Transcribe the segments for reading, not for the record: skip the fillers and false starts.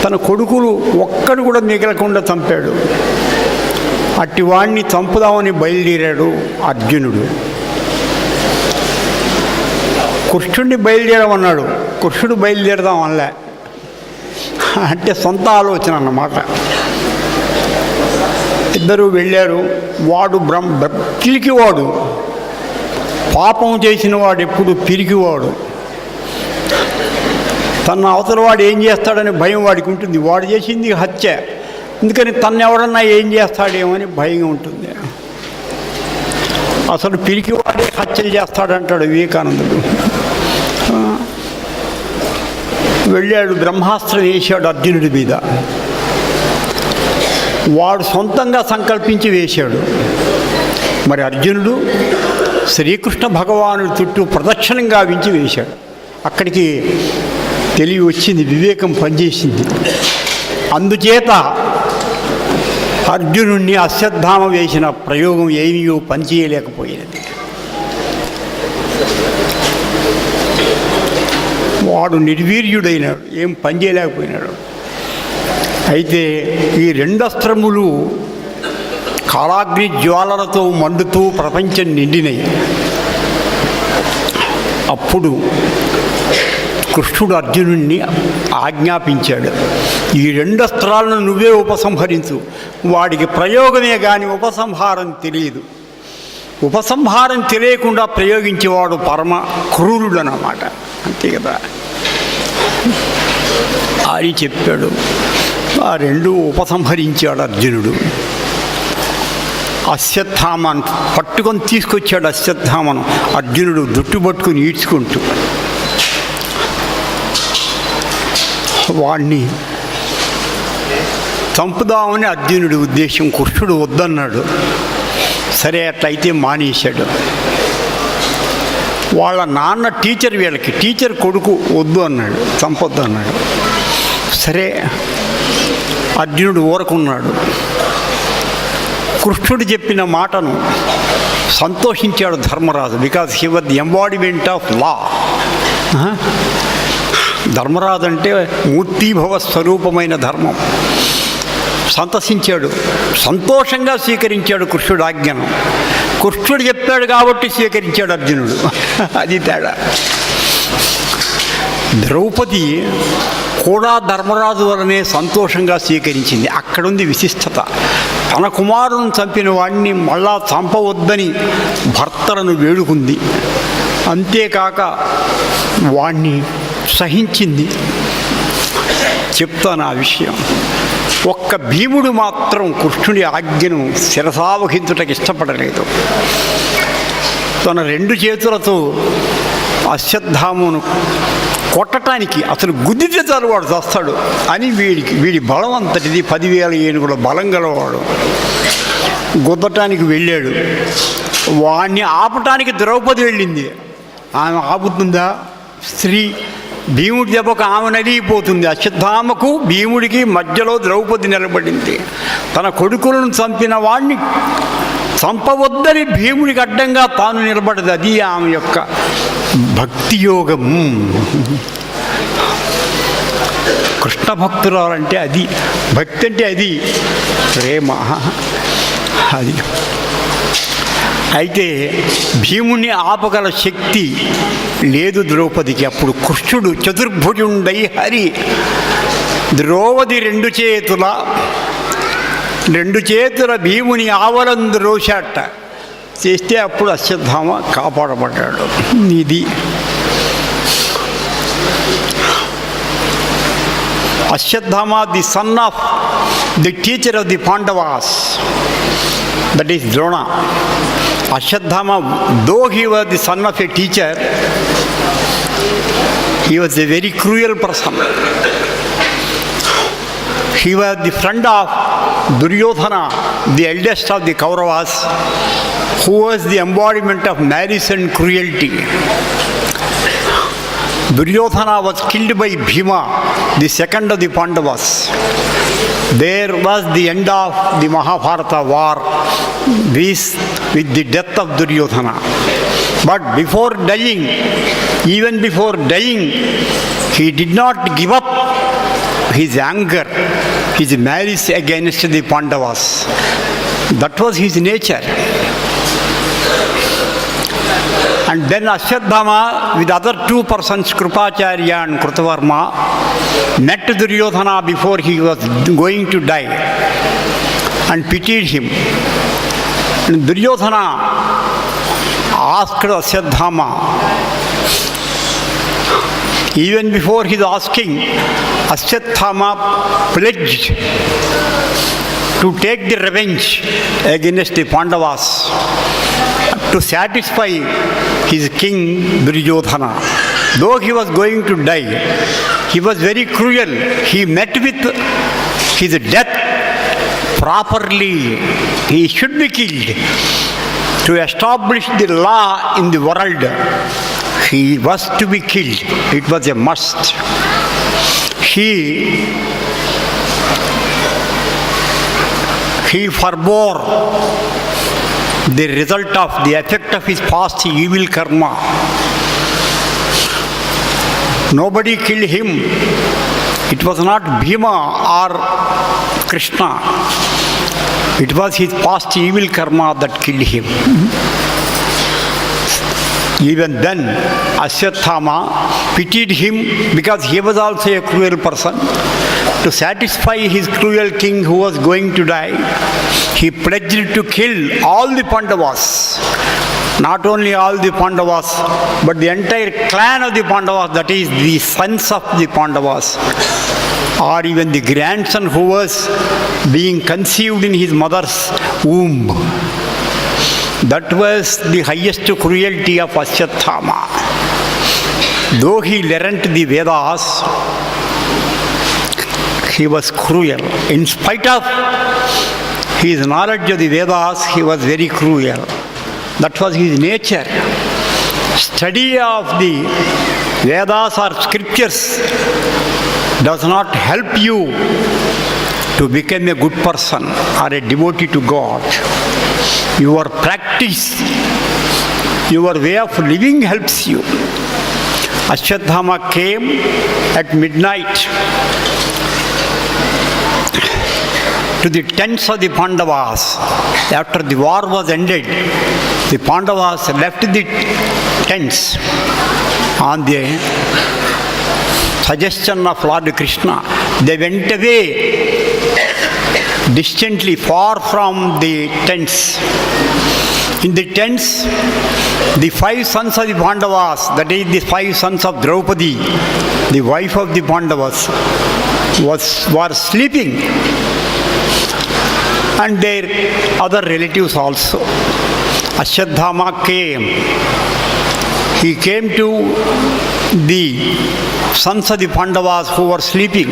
తన కొడుకులు ఒక్కడు కూడా మిగలకుండా చంపాడు. అట్టి వాణ్ణి చంపుదామని బయలుదేరాడు అర్జునుడు. కృష్ణుడిని బయలుదేరమన్నాడు. కృష్ణుడు బయలుదేరదాం అనలే, అంటే సొంత ఆలోచన అన్నమాట. ఇద్దరు వెళ్ళారు. వాడు పిరికివాడు, పాపం చేసిన వాడు ఎప్పుడు పిరికివాడు. తన అవతల వాడు ఏం చేస్తాడని భయం వాడికి ఉంటుంది. వాడు చేసింది హత్య, అందుకని తను ఎవడన్నా ఏం చేస్తాడేమో అని భయం ఉంటుంది. అసలు పిరికివాడే హత్యలు చేస్తాడంటాడు వివేకానందుడు. వెళ్ళాడు, బ్రహ్మాస్త్రం వేశాడు అర్జునుడి మీద. వాడు సొంతంగా సంకల్పించి వేశాడు. మరి అర్జునుడు శ్రీకృష్ణ భగవానుడి చుట్టూ ప్రదక్షిణం గావించి వేశాడు. అక్కడికి తెలివి వచ్చింది, వివేకం పనిచేసింది. అందుచేత అర్జునుడిని అశ్వత్థామ వేసిన ప్రయోగం ఏమీ పనిచేయలేకపోయినది. వాడు నిర్వీర్యుడైనాడు, ఏం పనిచేయలేకపోయినాడు. అయితే ఈ రెండస్త్రములు కాళాగ్ని జ్వాలలతో మండుతూ ప్రపంచం నిండినాయి. అప్పుడు కృష్ణుడు అర్జునుడిని ఆజ్ఞాపించాడు, ఈ రెండస్త్రాలను నువ్వే ఉపసంహరించు. వాడికి ప్రయోగమే కానీ ఉపసంహారం తెలియదు. ఉపసంహారం తెలియకుండా ప్రయోగించేవాడు పరమ క్రూరుడు అన్నమాట. అంతే కదా అని చెప్పాడు. ఆ రెండు ఉపసంహరించాడు అర్జునుడు. అశ్వత్థామను పట్టుకొని తీసుకొచ్చాడు. అశ్వత్థామను అర్జునుడు దుట్టు పట్టుకుని ఈడ్చుకుంటూ వాణ్ణి చంపుదామని అర్జునుడి ఉద్దేశం. కృష్ణుడు వద్దన్నాడు. సరే అట్లయితే మానేశాడు. వాళ్ళ నాన్న టీచర్, వీళ్ళకి టీచర్ కొడుకు వద్దు అన్నాడు, చంపొద్దు అన్నాడు. సరే అర్జునుడు ఊరకున్నాడు. కృష్ణుడు చెప్పిన మాటను సంతోషించాడు Dharmaraju. Because he was the embodiment of law. Dharmaraju అంటే మూర్తిభవ స్వరూపమైన ధర్మం. సంతసించాడు, సంతోషంగా స్వీకరించాడు కృష్ణుడు ఆజ్ఞను. కృష్ణుడు చెప్పాడు కాబట్టి స్వీకరించాడు అర్జునుడు. అది తేడా. ద్రౌపది కూడా ధర్మరాజు వలనే సంతోషంగా స్వీకరించింది. అక్కడుంది విశిష్టత. తన కుమారుని చంపిన వాడిని మళ్ళా చంపవద్దని భర్తలను వేడుకుంది. అంతేకాక వాణ్ణి సహించింది. చెప్తాను ఆ విషయం. ఒక్క భీముడు మాత్రం కృష్ణుడి ఆజ్ఞను శిరసావహించుటకు ఇష్టపడలేదు. తన రెండు చేతులతో అశ్వత్థామను కొట్టడానికి, అసలు గుద్దితే చాలు వాడు చేస్తాడు అని వీడి బలం అంతటిది. 10,000 ఏనుగుల బలం గలవాడు. గుద్దటానికి వెళ్ళాడు. వాణ్ణి ఆపటానికి ద్రౌపది వెళ్ళింది. ఆమె ఆపుతుందా? స్త్రీ భీముడి దెబ్బకు ఆమె నలిగిపోతుంది. అశ్వత్థామకు భీముడికి మధ్యలో ద్రౌపది నిలబడింది. తన కొడుకులను చంపిన వాణ్ణి చంపవద్దని భీముడికి అడ్డంగా తాను నిలబడదు. అది ఆమె యొక్క భక్తి యోగం. కృష్ణ భక్తురాలంటే అది, భక్తి అంటే అది, ప్రేమ అది. అయితే భీముని ఆపగల శక్తి లేదు ద్రౌపదికి. అప్పుడు కృష్ణుడు చతుర్భుజుండై హరి ద్రౌపది రెండు చేతుల భీముని ఆవలందు రోషాట చేస్తే అప్పుడు అశ్వత్థామ కాపాడబడ్డాడు. ఇది Ashwatthama, the son of the teacher of the Pandavas, that is Drona. Ashwadhama, though he was the son of a teacher, he was a very cruel person. He was the friend of Duryodhana, the eldest of the Kauravas, who was the embodiment of malice and cruelty. Duryodhana was killed by Bhima, the second of the Pandavas. There was the end of the Mahabharata war with the death of Duryodhana. But even before dying, he did not give up his anger, his malice against the Pandavas. That was his nature. And then Ashwadhama with other two persons, Krupacharya and Krutavarma, met Duryodhana before he was going to die and pitied him. And Duryodhana asked Ashwadhama, even before his asking, Ashwadhama pledged to take the revenge against the Pandavas to satisfy his king Duryodhana. Though he was going to die, he was very cruel. He met with his death properly. He should be killed. To establish the law in the world, he was to be killed. It was a must. He forbore the result of the effect of his past evil karma. Nobody killed him. It was not Bhima or Krishna. It was his past evil karma that killed him. Even then, Ashwadhama pitied him because he was also a cruel person. To satisfy his cruel king who was going to die, he pledged to kill all the Pandavas. Not only all the Pandavas, but the entire clan of the Pandavas, that is, the sons of the Pandavas, or even the grandson who was being conceived in his mother's womb. That was the highest cruelty of Ashwadhama. Though he learnt the Vedas, he was cruel. In spite of his knowledge of the Vedas, he was very cruel. That was his nature. Study of the Vedas or scriptures does not help you to become a good person or a devotee to God. Your practice, your way of living helps you. Ashwadhama came at midnight to the tents of the Pandavas. After the war was ended, the Pandavas left the tents on the suggestion of Lord Krishna. They went away distantly, far from the tents. In the tents, the 5 sons of the Pandavas, that is the 5 sons of Draupadi, the wife of the Pandavas, were sleeping, and their other relatives also. Ashwadhama came. He came to the sons of the Pandavas who were sleeping.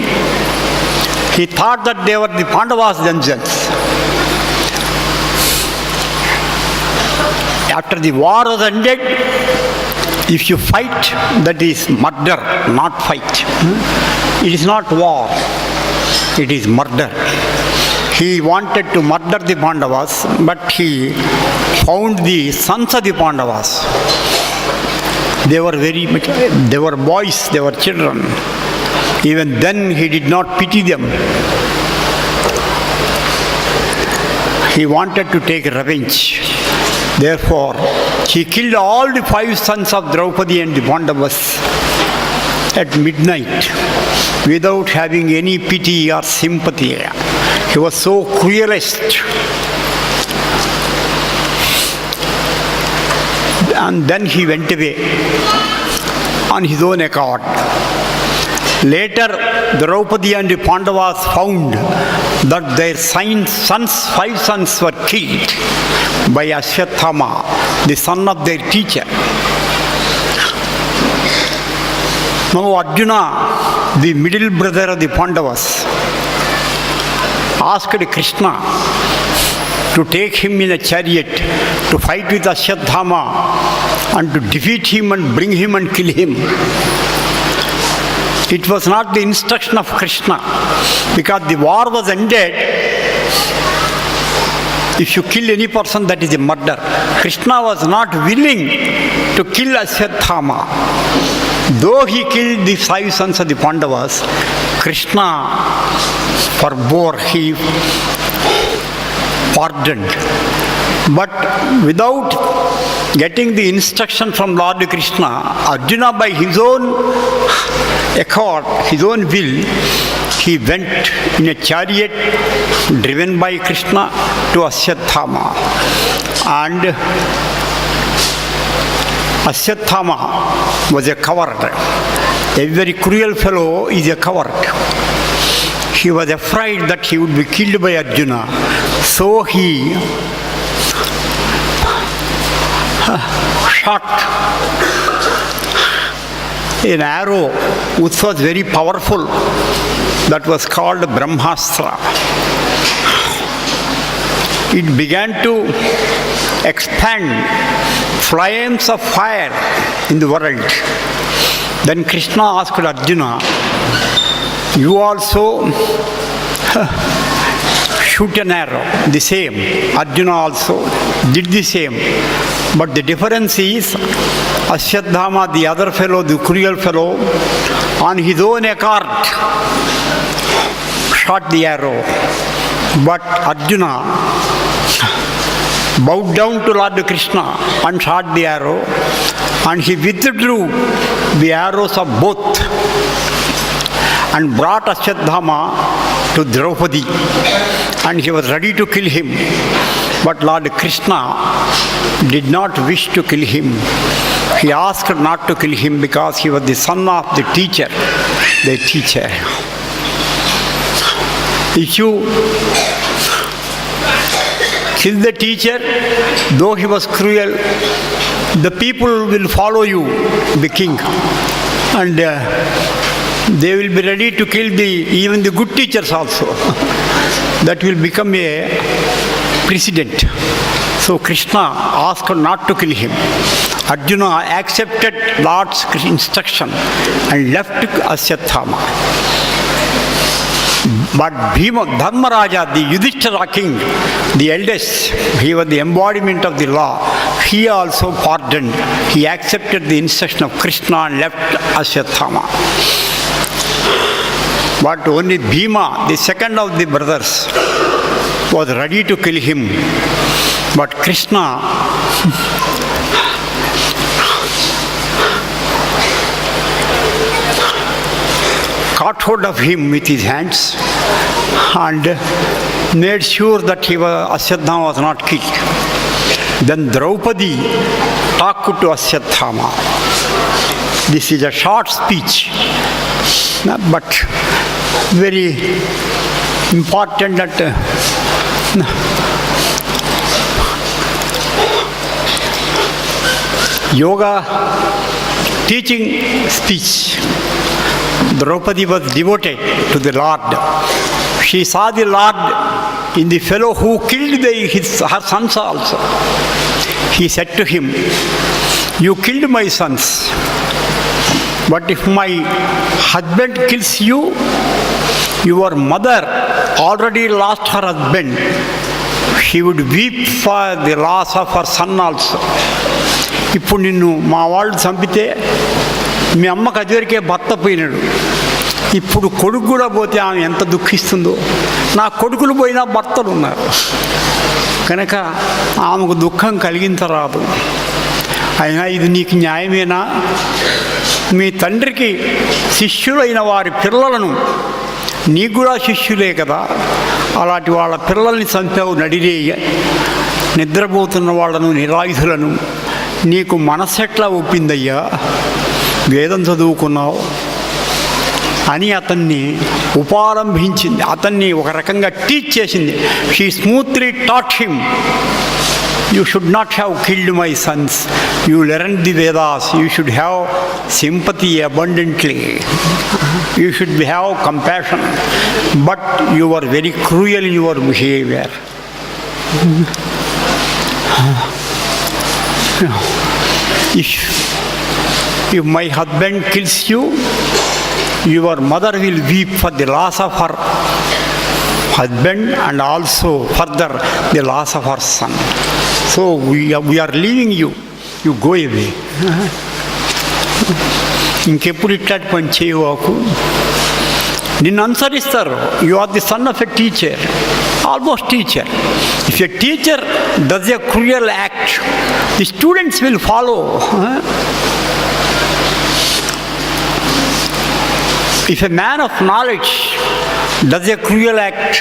He thought that they were the Pandavas themselves. After the war was ended, if you fight, that is murder, not fight. It is not war, it is murder. He wanted to murder the Pandavas, but he found the sons of the Pandavas. They were boys, they were children. Even then he did not pity them. He wanted to take revenge. Therefore, he killed all the 5 sons of Draupadi and the Pandavas at midnight without having any pity or sympathy. He was so cruelest. And then he went away on his own accord. Later, Draupadi and the Pandavas found that their 5 sons were killed by Ashwadhama, the son of their teacher. Now Arjuna, the middle brother of the Pandavas, asked Krishna to take him in a chariot to fight with Ashwadhama and to defeat him and bring him and kill him. It was not the instruction of Krishna, because the war was ended. If you kill any person, that is a murder. Krishna was not willing to kill Ashwadhama. Though he killed the 5 sons of the Pandavas, Krishna forbore, he pardoned. But without getting the instruction from Lord Krishna, Arjuna by his own accord, his own will, he went in a chariot driven by Krishna to Ashwathama. And Ashwathama was a coward. A very cruel fellow is a coward. He was afraid that he would be killed by Arjuna. So he shot an arrow which was very powerful, that was called Brahmasri. It began to expand flames of fire in the world. Then Krishna asked Arjuna, you also shoot an arrow, the same. Arjuna also did the same. But the difference is, Ashwathama, the other fellow, the cruel fellow, on his own accord shot the arrow. But Arjuna bowed down to Lord Krishna and shot the arrow, and he withdrew the arrows of both and brought Ashwathama to Draupadi, and he was ready to kill him. But Lord Krishna did not wish to kill him. He asked not to kill him because he was the son of the teacher, the teacher. If you kill the teacher, though he was cruel, the people will follow you, the king, and they will be ready to kill even the good teachers also. That will become a precedent. So Krishna asked not to kill him. Arjuna accepted Lord's instruction and left Ashwathama. But Bhima, Dharmaraja, the Yudhishthira king, the eldest, he was the embodiment of the law. He also pardoned. He accepted the instruction of Krishna and left Ashwathama. But only Bhima, the second of the brothers, was ready to kill him. But Krishna caught hold of him with his hands and made sure that Ashwathama was not killed. Then Draupadi talked to Ashwathama. This is a short speech, but very important that yoga teaching speech. Draupadi was devoted to the Lord. She saw the Lord in the fellow who killed her sons also. He said to him, you killed my sons, but if my husband kills you, your mother already lost her husband. She would weep for the loss of her son also. ఇప్పుడు నిన్ను మా వాళ్ళు చంపితే మీ అమ్మకు అదివరకే భర్త పోయినాడు, ఇప్పుడు కొడుకు కూడా పోతే ఆమె ఎంత దుఃఖిస్తుందో. నా కొడుకులు పోయినా భర్తలు ఉన్నారు కనుక ఆమెకు దుఃఖం కలిగించరాదు. అయినా ఇది నీకు న్యాయమేనా? మీ తండ్రికి శిష్యులైన వారి పిల్లలను నీకు కూడా శిష్యులే కదా, అలాంటి వాళ్ళ పిల్లల్ని చంపావు నడిరే, నిద్రపోతున్న వాళ్ళను నిరాయుధులను. నీకు మనసెట్లా ఒప్పిందయ్యా, వేదం చదువుకున్నావు అని అతన్ని ఉపారంభించింది, అతన్ని ఒక రకంగా టీచ్ చేసింది. She smoothly taught him, you should not have killed my sons, you learned the Vedas, you should have sympathy abundantly, you should have compassion, but you were very cruel in your behavior. If my husband kills you, your mother will weep for the loss of her husband and also further the loss of her son. So we are leaving you, you go away. ఇంకెప్పుడు ఇట్లాంటి పని చేయవాకు, నిన్ను అనుసరిస్తారు. You are the son of a teacher, almost teacher. If a teacher does a cruel act, the students will follow. If a man of knowledge does a cruel act,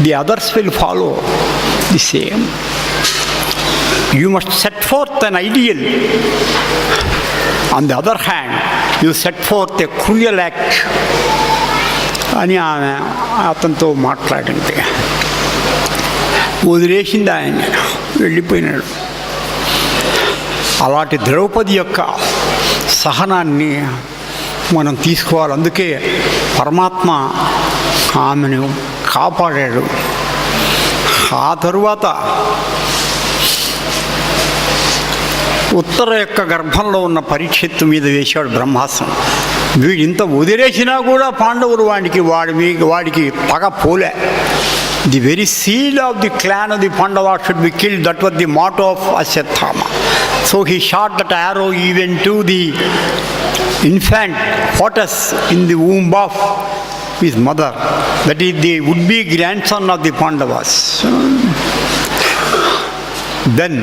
the others will follow the same. You must set forth an ideal. On the other hand, you set forth a cruel act. అని ఆమె అతనితో మాట్లాడింది. వదిలేసింది, ఆయన వెళ్ళిపోయినాడు. అలాంటి ద్రౌపది యొక్క సహనాన్ని మనం తీసుకోవాలి. అందుకే పరమాత్మ ఆమెను కాపాడాడు. ఆ తరువాత ఉత్తర యొక్క గర్భంలో ఉన్న పరీక్షిత్తు మీద వేశాడు బ్రహ్మాస్త్రం. వీడు ఇంత వదిలేసినా కూడా పాండవులు వాడికి పగ పోలే. The very seed of the clan of the Pandava should be killed. That was the motto of Ashwatthama. So he shot that arrow even to the infant fetus in the womb of his mother. That is the would-be grandson of the Pandavas. Then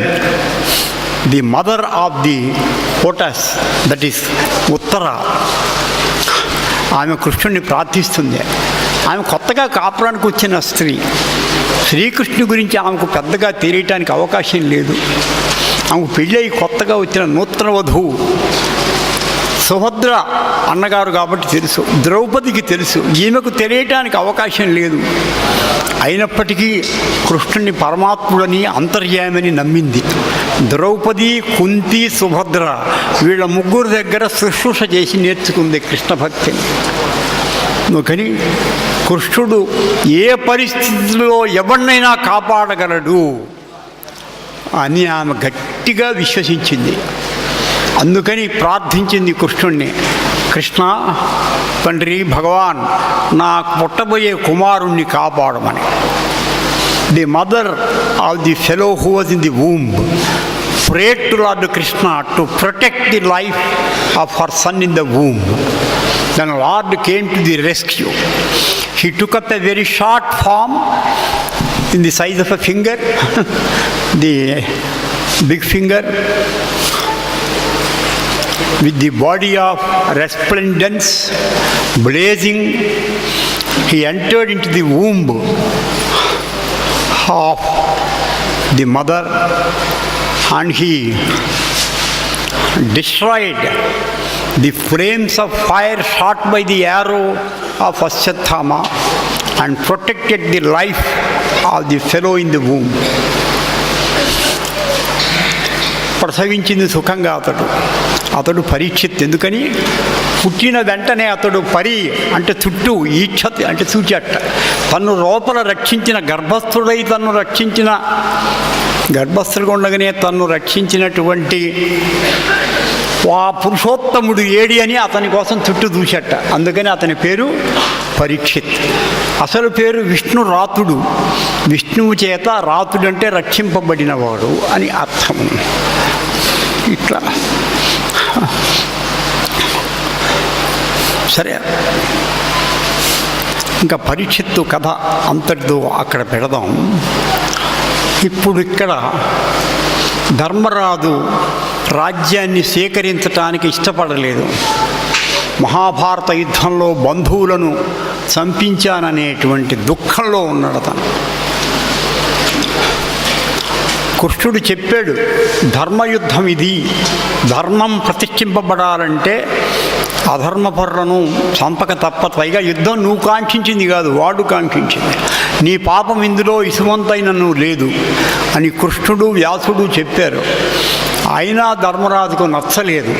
the mother of the fetus, that is Uttara, ఆమె కృష్ణుడిని ప్రార్థిస్తుంది. ఆమె కొత్తగా కాపురానికి వచ్చిన స్త్రీ. శ్రీకృష్ణుడి గురించి ఆమెకు పెద్దగా తెలియటానికి అవకాశం లేదు. ఆమెకు పెళ్ళి కొత్తగా వచ్చిన నూతన వధువు. సుభద్ర అన్నగారు కాబట్టి తెలుసు, ద్రౌపదికి తెలుసు, ఈమెకు తెలియటానికి అవకాశం లేదు. అయినప్పటికీ కృష్ణుని పరమాత్ముడని అంతర్యామని నమ్మింది. ద్రౌపది, కుంతి, సుభద్ర వీళ్ళ ముగ్గురు దగ్గర శుశ్రూష చేసి నేర్చుకుంది కృష్ణ భక్తిని. కానీ కృష్ణుడు ఏ పరిస్థితుల్లో ఎవరినైనా కాపాడగలడు అని ఆమె గట్టిగా విశ్వసించింది. అందుకని ప్రార్థించింది కృష్ణుణ్ణి, కృష్ణ తండ్రి భగవాన్, నాకు పుట్టబోయే కుమారుణ్ణి కాపాడమని. The mother of the fellow who was in the womb prayed to Lord Krishna to protect the life of her son in the womb. Then Lord came to the rescue. He took up a very short form in the size of a finger, the big finger, with the body of resplendence, blazing. He entered into the womb of the mother and he destroyed the flames of fire shot by the arrow of Ashwatthama and protected the life of the fellow in the womb. ప్రసవించింది సుఖంగా అతడు పరీక్షిత్. ఎందుకని పుట్టిన వెంటనే అతడు అంటే చుట్టూ ఈక్షత్ అంటే చూచట, తన్ను లోపల రక్షించిన గర్భస్థుడై తన్ను రక్షించిన గర్భస్థుడుగా ఉండగానే తన్ను రక్షించినటువంటి ఆ పురుషోత్తముడు ఏడి అని అతని కోసం చుట్టూ చూచట. అందుకని అతని పేరు పరీక్షిత్. అసలు పేరు విష్ణు రాతుడు. విష్ణువు చేత రాతుడు అంటే రక్షింపబడినవాడు అని అర్థం. ఇట్లా సరే, ఇంకా పరీక్షిత్తు కథ అంతటితో అక్కడ పెడదాం. ఇప్పుడు ఇక్కడ ధర్మరాజు రాజ్యాన్ని స్వీకరించటానికి ఇష్టపడలేదు. మహాభారత యుద్ధంలో బంధువులను చంపించాననేటువంటి దుఃఖంలో ఉన్నాడు తను. కృష్ణుడు చెప్పాడు, ధర్మయుద్ధం ఇది, ధర్మం ప్రతిష్ఠింపబడాలంటే అధర్మపరులను చంపక తప్ప. పైగా యుద్ధం నువ్వు కాంక్షించింది కాదు, వాడు కాంక్షించింది. నీ పాపం ఇందులో ఇసువంతైన నువ్వు లేదు అని కృష్ణుడు వ్యాసుడు చెప్పారు. అయినా ధర్మరాజుకు నచ్చలేదు.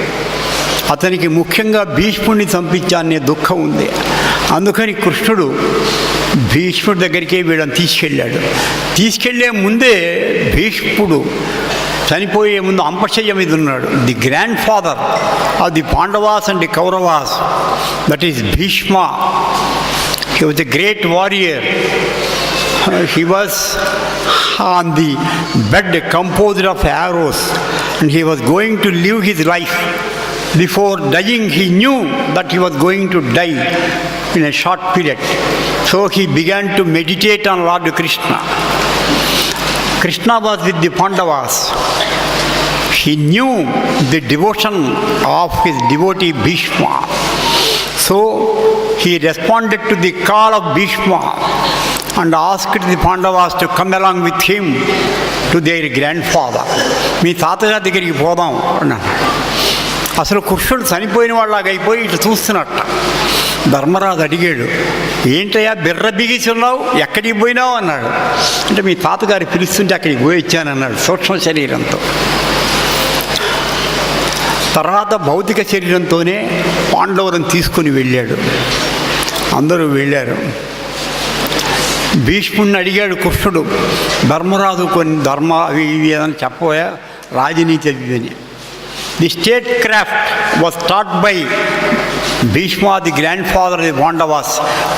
అతనికి ముఖ్యంగా భీష్ముడిని చంపించాలనే దుఃఖం ఉంది. అందుకని కృష్ణుడు భీష్ముడి దగ్గరికే వీళ్ళని తీసుకెళ్లే ముందే భీష్ముడు చనిపోయే ముందు అంపశయ్య మీద ఉన్నాడు. The grandfather of the Pandavas and the Kauravas, that is Bhishma. He was a great warrior. He was on the bed composed of arrows and he was going to live his life Before dying, he knew that he was going to die in a short period. So he began to meditate on Lord Krishna. Krishna was with the Pandavas. He knew the devotion of his devotee Bhishma. So he responded to the call of Bhishma and asked the Pandavas to come along with him to their grandfather. మీ తాతగారి దగ్గరికి పోదాం అన్నాడు. అసలు కృష్ణుడు చనిపోయిన వాళ్ళలాగా అయిపోయి ఇటు చూస్తున్నట్ట. ధర్మరాజు అడిగాడు, ఏంటయ్యా బిర్ర బిగిసి ఉన్నావు, ఎక్కడికి పోయినావు అన్నాడు. అంటే మీ తాతగారు పిలుస్తుంటే అక్కడికి పోయి వచ్చానన్నాడు సూక్ష్మ శరీరంతో. తర్వాత భౌతిక శరీరంతోనే పాండవులను తీసుకుని వెళ్ళాడు. అందరూ వెళ్ళారు. భీష్ముడిని అడిగాడు కృష్ణుడు, ధర్మరాజు కొన్ని ధర్మ అవి ఇవి అని చెప్పబోయా, రాజనీతి అవి అని. The state craft was taught by Bhishma, the grandfather of the Pandavas,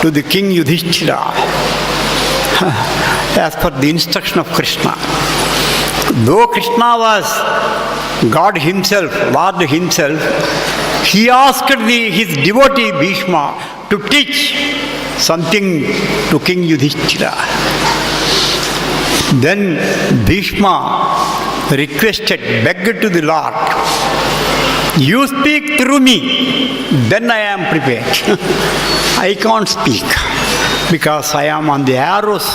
to the king Yudhishthira, as per the instruction of Krishna. Though Krishna was God himself, Lord himself, he asked his devotee Bhishma to teach something to King Yudhishthira. Then Bhishma requested, begged to the Lord, you speak through me, then I am prepared. I can't speak because I am on the arrows.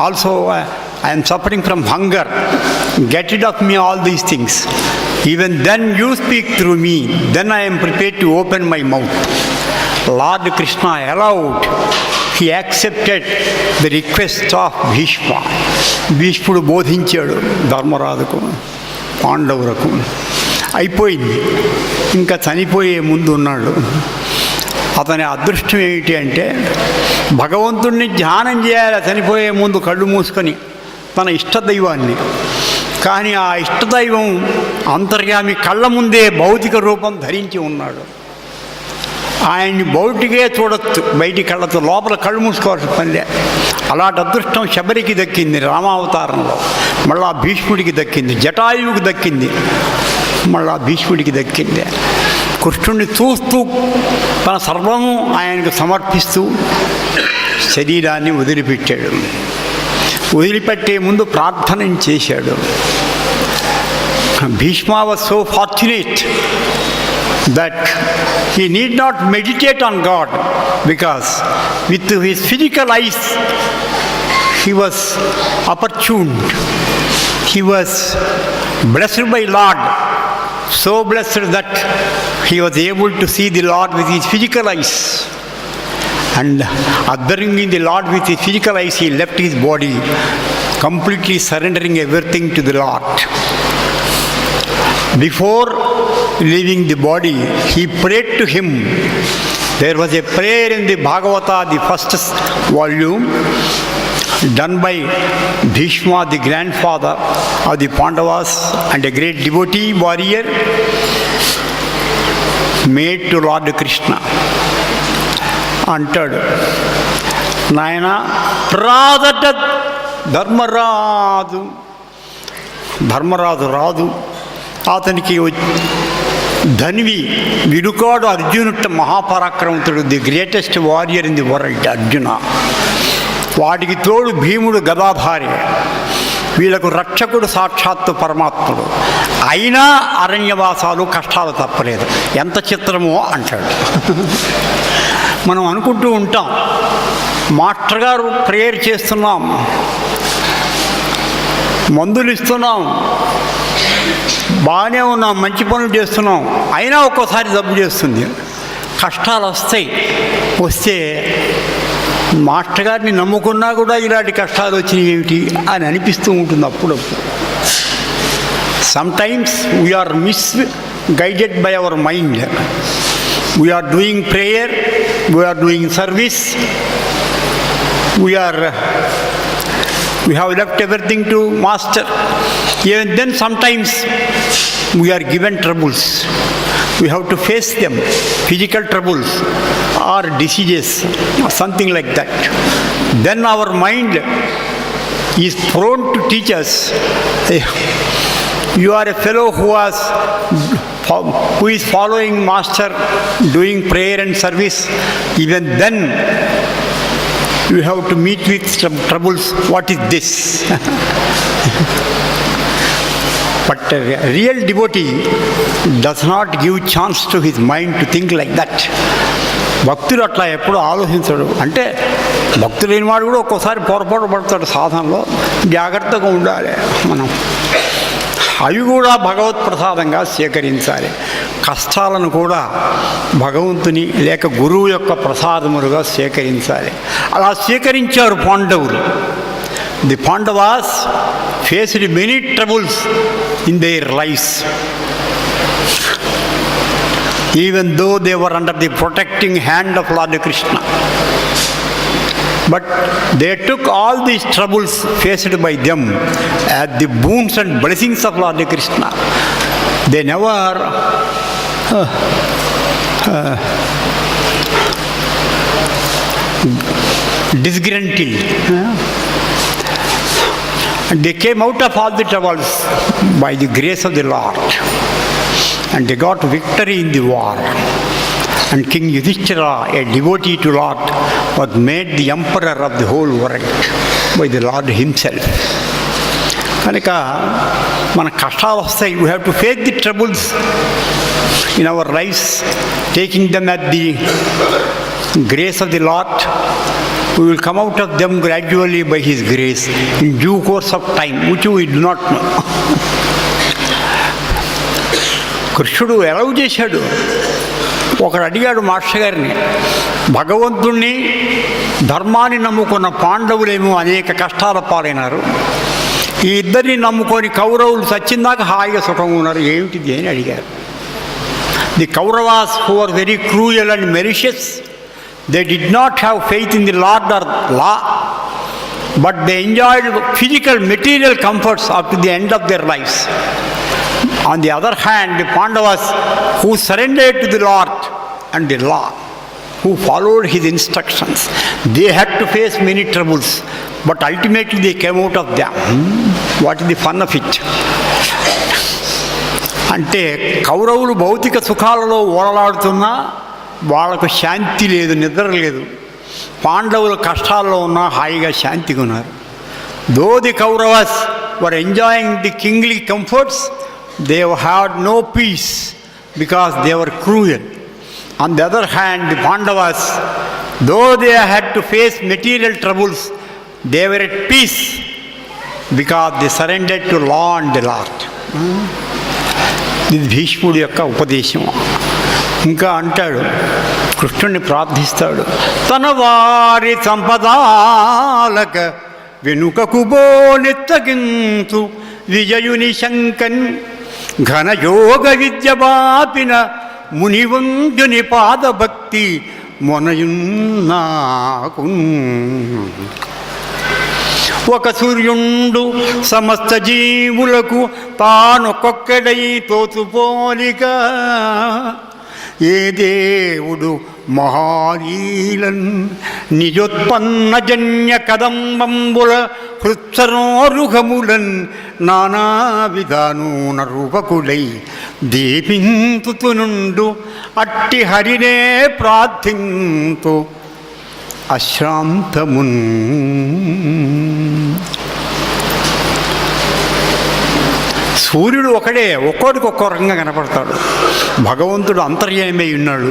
Also, I am suffering from hunger. Get rid of me all these things. Even then you speak through me, then I am prepared to open my mouth. Lord Krishna allowed. He accepted the request of Bhishma. భీష్ముడు బోధించాడు ధర్మరాజుకు, పాండవులకు. అయిపోయింది. ఇంకా చనిపోయే ముందు ఉన్నాడు. అతని అదృష్టం ఏమిటి అంటే భగవంతుడిని ధ్యానం చేయాలి చనిపోయే ముందు కళ్ళు మూసుకొని తన ఇష్టదైవాన్ని. కానీ ఆ ఇష్టదైవం అంతర్యామి కళ్ళ ముందే భౌతిక రూపం ధరించి ఉన్నాడు. ఆయన్ని బయటికే చూడొచ్చు, బయటి కళ్ళతో, లోపల కళ్ళు మూసుకోవాల్సిన పనిలే. అలాంటి అదృష్టం శబరికి దక్కింది రామావతారంలో, మళ్ళా భీష్ముడికి దక్కింది, జటాయువుకి దక్కింది, మళ్ళా భీష్ముడికి దక్కింది. కృష్ణుడిని చూస్తూ తన సర్వము ఆయనకు సమర్పిస్తూ శరీరాన్ని వదిలిపెట్టాడు. వదిలిపెట్టే ముందు ప్రార్థన చేశాడు. Bhishma was so fortunate that he need not meditate on God, because with his physical eyes he was opportuned. He was blessed by Lord, so blessed that he was able to see the Lord with his physical eyes. And adoring the Lord with his physical eyes, he left his body, completely surrendering everything to the Lord. Before leaving the body, he prayed to him. There was a prayer in the Bhagavata, the first volume, done by Bhishma, the grandfather of the Pandavas and a great devotee warrior, made to Lord Krishna. అంటాడు, నాయన రాదట ధర్మరాజు. ధర్మరాజు రాదు. అతనికి ధన్వి విడుకాడు అర్జునుట మహాపరాక్రమతుడు, the greatest warrior in the world Arjuna. వాటికి తోడు భీముడు గదాధారి. వీళ్ళకు రక్షకుడు సాక్షాత్తు పరమాత్ముడు. అయినా అరణ్యవాసాలు కష్టాలు తప్పలేదు. ఎంత చిత్రమో అంటాడు. మనం అనుకుంటూ ఉంటాం, మాస్టర్ గారు ప్రేయర్ చేస్తున్నాం, మందులు ఇస్తున్నాం, బాగానే ఉన్నాం, మంచి పనులు చేస్తున్నాం, అయినా ఒక్కోసారి జబ్బు చేస్తుంది, కష్టాలు వస్తాయి. వస్తే మాస్టర్ గారిని నమ్ముకున్నా కూడా ఇలాంటి కష్టాలు వచ్చినాయి ఏమిటి అని అనిపిస్తూ ఉంటుంది అప్పుడప్పుడు. Sometimes we are misguided by our mind. We are doing prayer, we are doing service, we have left everything to master. Even then sometimes we are given troubles. We have to face them, physical troubles or diseases or something like that. Then our mind is prone to teach us, you are a fellow who has who is following master, doing prayer and service, even then you have to meet with some troubles. What is this? But a real devotee does not give chance to his mind to think like that. భక్తులు అట్లా ఎప్పుడు ఆలోచించడు. అంటే భక్తులు లేని వాడు కూడా ఒక్కోసారి పొరపాటు పడతాడు సాధనలో. జాగ్రత్తగా ఉండాలి మనం. అవి కూడా భగవత్ ప్రసాదంగా స్వీకరించాలి. కష్టాలను కూడా భగవంతుని లేక గురువు యొక్క ప్రసాదములుగా స్వీకరించాలి. అలా స్వీకరించారు పాండవులు. The Pandavas faced many troubles in there lifes, even though they were under the protecting hand of Lord Krishna. But they took all these troubles faced by them as the boons and blessings of Lord Krishna. They never disgruntled. And they came out of all the troubles by the grace of the Lord. And they got victory in the war. And King Yudhishthira, a devotee to Lord, was made the emperor of the whole world by the Lord himself. కనుక మన కష్టాలు వస్తాయి. We have to face the troubles in our lives, taking them at the grace of the Lord. We will come out of them gradually by His grace in due course of time, which we do not know. కృష్ణుడు ఎలా చేశాడు? ఒకడు అడిగాడు master గారిని, భగవంతుణ్ణి ధర్మాన్ని నమ్ముకున్న పాండవులేమో అనేక కష్టాల పాలైనారు, ఈ ఇద్దరిని నమ్ముకొని కౌరవులు చచ్చిందాక హాయిగా సుఖంగా ఉన్నారు, ఏమిటిది అని అడిగారు. The Kauravas who are very cruel and malicious, they did not have faith in the lord or law, but they enjoyed physical material comforts up to the end of their lives. On the other hand, the Pandavas who surrendered to the Lord and the law, who followed His instructions, they had to face many troubles, but ultimately they came out of them. What is the fun of it? అంటే కౌరవులు భౌతిక సుఖాలలో ఓడలాడుతున్నా వాళ్ళకు శాంతి లేదు, నిద్ర లేదు. పాండవులు కష్టాల్లో ఉన్నా హాయిగా శాంతిగా ఉన్నారు. Though the Kauravas were enjoying the kingly comforts, they had no peace because they were cruel. On the other hand, the Pandavas, though they had to face material troubles, they were at peace because they surrendered to law and the Lord. ఇది భీష్ముడి యొక్క ఉపదేశం. ఇంకా అంటాడు, కృష్ణుని ప్రార్థిస్తాడు, తన వారి సంపదాలక వెనుకకు బోనెత్తగింతు విజయుని శంకన్ ఘనయోగ విద్య బాపిన మునివంజుని పాదభక్తి మొనయున్నాకు. ఒక సూర్యుండు సమస్త జీవులకు తానొక్కొక్కడై తోచుపోలిక, ఏ దేవుడు మహాలీలన్ నిజోత్పన్న జన్య కదంబంబుల హృత్సరోరుహములన్ నానా విధానూన రూపకులై దీపింతునుండు అట్టి హరినే ప్రార్థింతు అశ్రాంతమున్. సూర్యుడు ఒకడే, ఒక్కోడికి ఒక్కో రకంగా కనపడతాడు. భగవంతుడు అంతర్యామై ఉన్నాడు,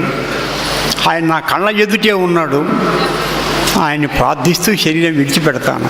ఆయన నా కళ్ళ ఎదుటే ఉన్నాడు. ఆయన్ని ప్రార్థిస్తూ శరీరం విడిచిపెడతాను.